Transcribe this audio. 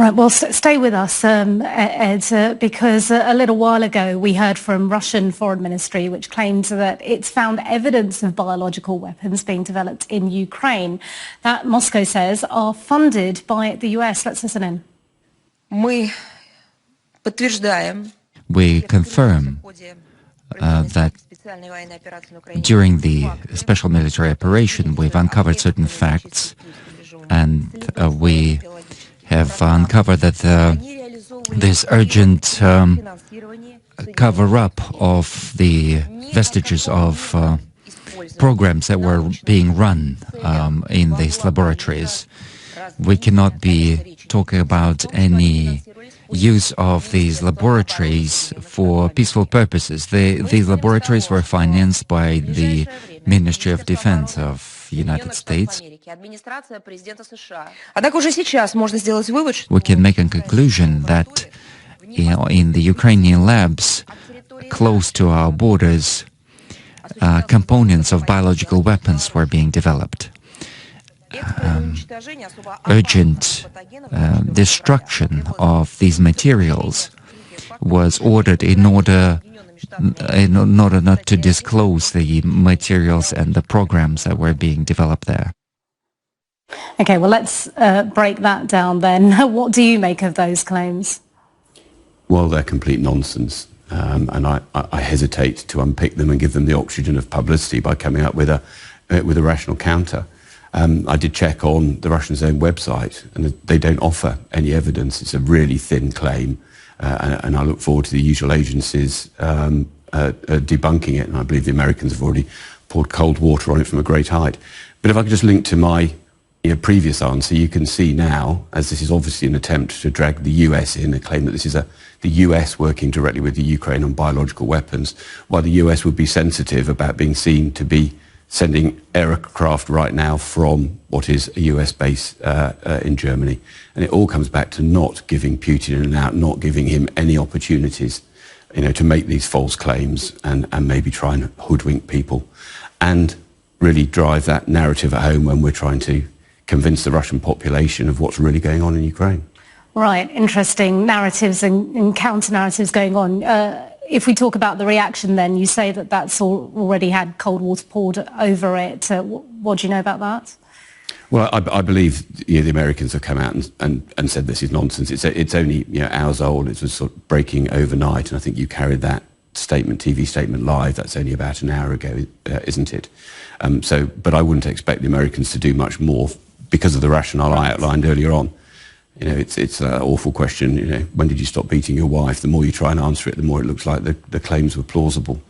Right, well, stay with us, Ed, because a little while ago we heard from Russian Foreign Ministry, which claims that it's found evidence of biological weapons being developed in Ukraine that Moscow says are funded by the US. Let's listen in. We confirm that during the special military operation we've uncovered certain facts, and we have uncovered that this urgent cover-up of the vestiges of programs that were being run in these laboratories. We cannot be talking about any use of these laboratories for peaceful purposes. These laboratories were financed by the Ministry of Defense of the United States. We can make a conclusion that in the Ukrainian labs close to our borders, components of biological weapons were being developed. Urgent destruction of these materials was ordered in order not to disclose the materials and the programs that were being developed there. Okay, well, let's break that down then. What do you make of those claims? Well, they're complete nonsense, and I hesitate to unpick them and give them the oxygen of publicity by coming up with a rational counter. I did check on the Russians' own website, and they don't offer any evidence. It's a really thin claim, and I look forward to the usual agencies debunking it, and I believe the Americans have already poured cold water on it from a great height. But if I could just link to my previous answer, you can see now, as this is obviously an attempt to drag the US in, a claim that this is the US working directly with the Ukraine on biological weapons, while the US would be sensitive about being seen to be sending aircraft right now from what is a US base in Germany. And it all comes back to not giving Putin an out, not giving him any opportunities, to make these false claims and maybe try and hoodwink people and really drive that narrative at home when we're trying to convince the Russian population of what's really going on in Ukraine. Right, interesting narratives and counter-narratives going on. If we talk about the reaction then, you say that that's already had cold water poured over it. What do you know about that? Well, I believe the Americans have come out and said this is nonsense. It's only hours old. It was sort of breaking overnight, and I think you carried that TV statement live. That's only about an hour ago, isn't it? But I wouldn't expect the Americans to do much more because of the rationale I outlined earlier on. It's an awful question. When did you stop beating your wife? The more you try and answer it, the more it looks like the claims were plausible.